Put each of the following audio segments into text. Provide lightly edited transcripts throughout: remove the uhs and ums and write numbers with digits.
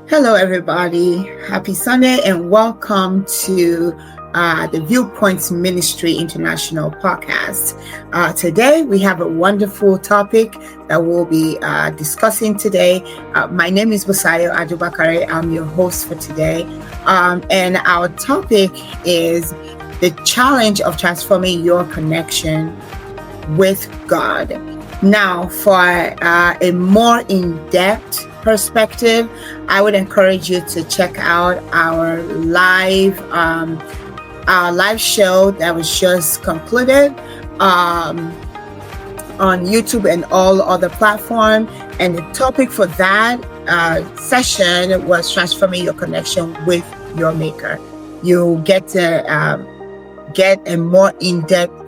Hello, everybody. Happy Sunday, and welcome to the Viewpoints Ministry International podcast. Today, we have a wonderful topic that we'll be discussing today. My name is Busayo Adubakare. I'm your host for today. And our topic is the challenge of transforming your connection with God. Now, for a more in-depth perspective, I would encourage you to check out our live show that was just concluded on YouTube and all other platforms. And the topic for that session was transforming your connection with your Maker. You'll get to get a more in-depth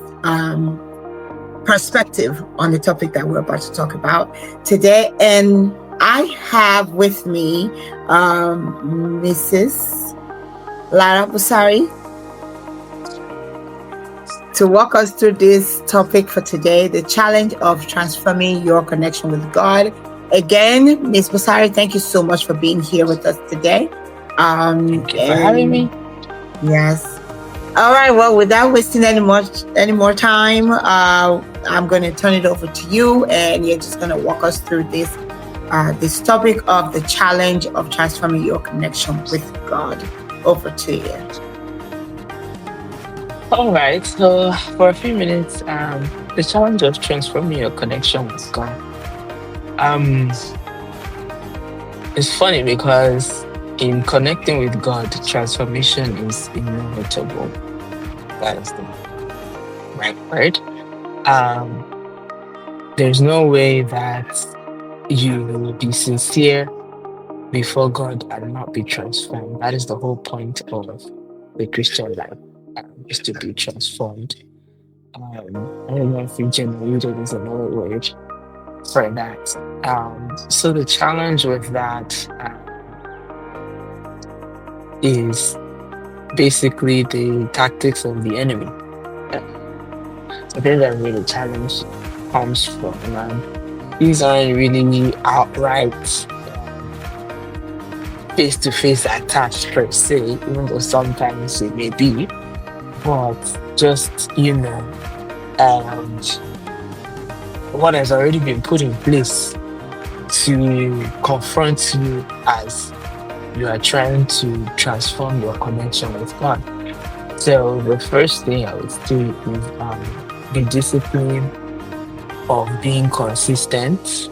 perspective on the topic that we're about to talk about today. And I have with me Mrs. Lara Busari to walk us through this topic for today, the challenge of transforming your connection with God. Again, Ms. Busari, thank you so much for being here with us today. Thank you for having me. Yes. All right. Well, without wasting any more time, I'm going to turn it over to you, and you're just going to walk us through this topic of the challenge of transforming your connection with God. Over to you. All right. So for a few minutes, the challenge of transforming your connection with God. It's funny because in connecting with God, transformation is inevitable. That is the right word. There's no way that you will be sincere before God and not be transformed. That is the whole point of the Christian life, is to be transformed. I don't know if regenerated is another word for that. So the challenge with that is basically the tactics of the enemy. I think that really challenge comes from. These aren't really outright face-to-face attacks per se, even though sometimes it may be, but just, what has already been put in place to confront you as you are trying to transform your connection with God. So the first thing I would say is the discipline of being consistent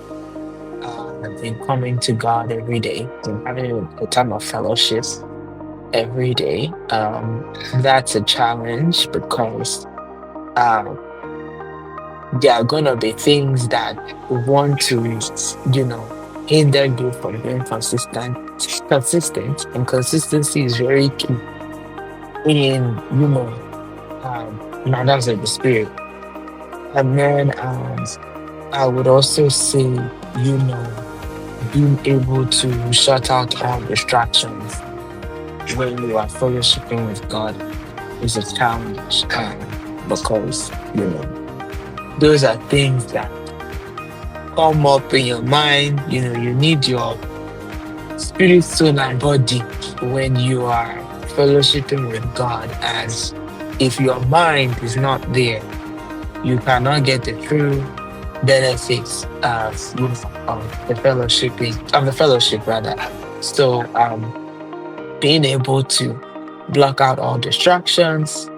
in coming to God every day and having a time of fellowship every day. That's a challenge because there are gonna be things that want to, hinder you from being consistent, and consistency is very key in matters of the spirit. And then I would also say, being able to shut out all distractions when you are fellowshipping with God is a challenge because, those are things that come up in your mind. You need your spirit, soul, and body when you are fellowshipping with God. As if your mind is not there, you cannot get the true benefits of the fellowship rather. So being able to block out all distractions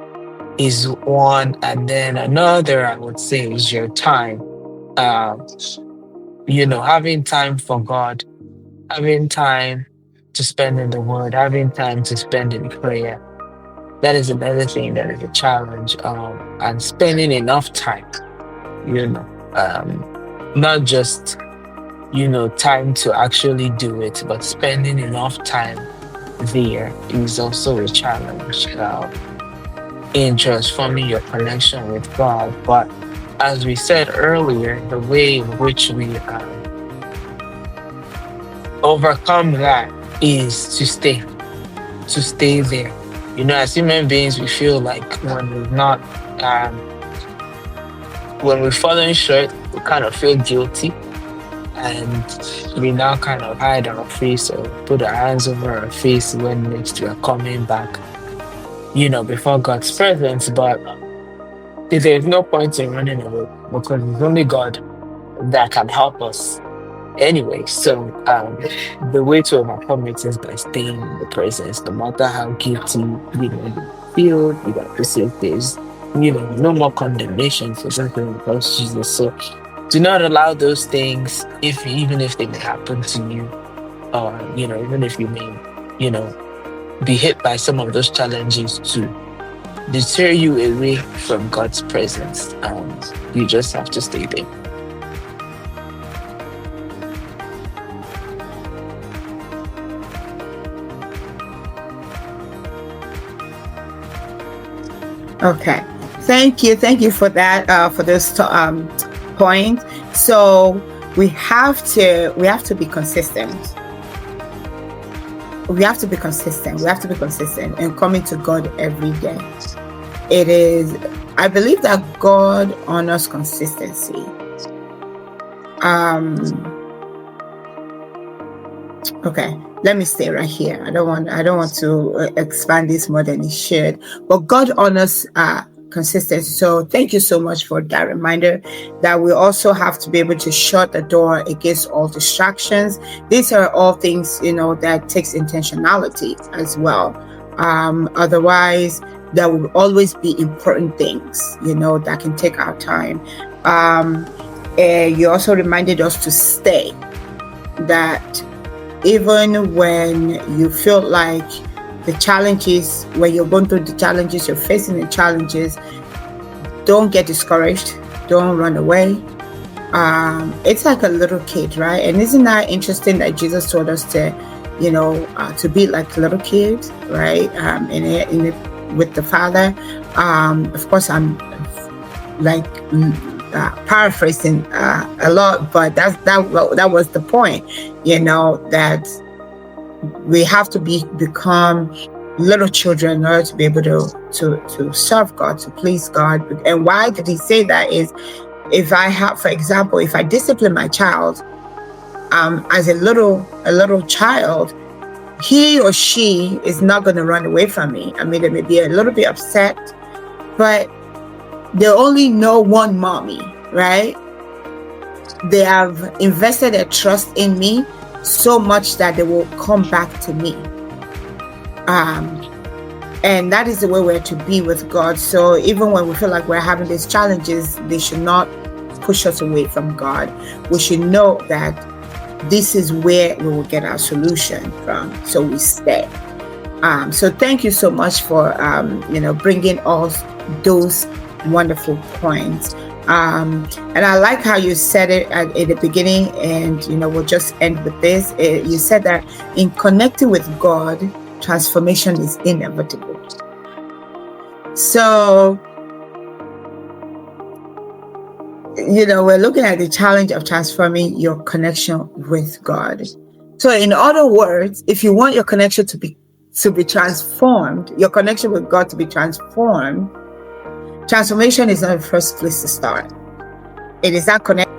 is one, and then another I would say is your time. Having time for God, having time to spend in the Word, having time to spend in prayer. That is another thing that is a challenge. And spending enough time, not just time to actually do it, but spending enough time there is also a challenge in transforming your connection with God. But as we said earlier, the way in which we overcome that is to stay there. As human beings, we feel like when we're falling short, we kind of feel guilty. and we now kind of hide our face or put our hands over our face when next we are coming back, before God's presence. But there's no point in running away because it's only God that can help us anyway. So the way to overcome it is by staying in the presence, no matter how guilty you feel. You got to say there's no more condemnation for something in Christ Jesus. So do not allow those things, even if they may happen to you, or even if you may be hit by some of those challenges, to deter you away from God's presence. You just have to stay there. Okay, thank you for that, for this point. So we have to be consistent. We have to be consistent. We have to be consistent in coming to God every day. I believe that God honors consistency. Okay, let me stay right here. I don't want to expand this more than it should. But God honors consistency. So thank you so much for that reminder that we also have to be able to shut the door against all distractions. These are all things, that takes intentionality as well. Otherwise, there will always be important things, that can take our time. You also reminded us to stay, that even when you feel like the challenges, when you're going through the challenges, you're facing the challenges, don't get discouraged. Don't run away. It's like a little kid, right? And isn't that interesting that Jesus told us to, to be like little kids, right? With the Father. Of course, I'm like paraphrasing a lot, but that was the point, that we have to become little children in order to be able to serve God, to please God. And why did he say that? Is if I have, for example, if I discipline my child as a little child, he or she is not going to run away from me. I mean, they may be a little bit upset, but they only know one mommy, right? They have invested their trust in me so much that they will come back to me. And that is the way we're to be with God. So even when we feel like we're having these challenges, they should not push us away from God. We should know that this is where we will get our solution from. So we stay. So thank you so much for, bringing all those wonderful points. And I like how you said it at the beginning, and we'll just end with this. You said that in connecting with God, transformation is inevitable. So we're looking at the challenge of transforming your connection with God. So in other words, if you want your connection to be transformed, your connection with God to be transformed, transformation is not the first place to start. It is that connection.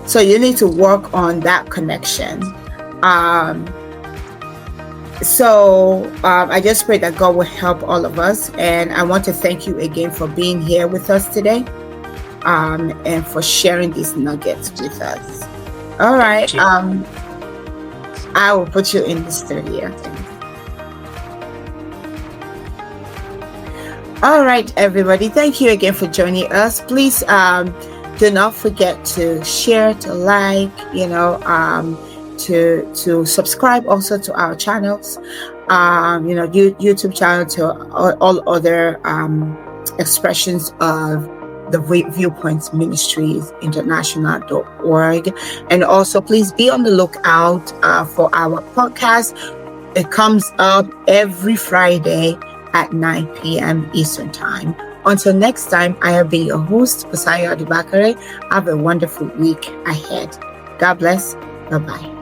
So you need to work on that connection. I just pray that God will help all of us. And I want to thank you again for being here with us today, and for sharing these nuggets with us. All right. I will put you in the studio. All right, everybody. Thank you again for joining us. Please do not forget to share, to like, to subscribe also to our channels, YouTube channel, to all other expressions of the Viewpoints Ministries International.org. And also please be on the lookout for our podcast. It comes up every Friday at 9 p.m. Eastern Time. Until next time, I have been your host, Busayo Adibakare. Have a wonderful week ahead. God bless. Bye-bye.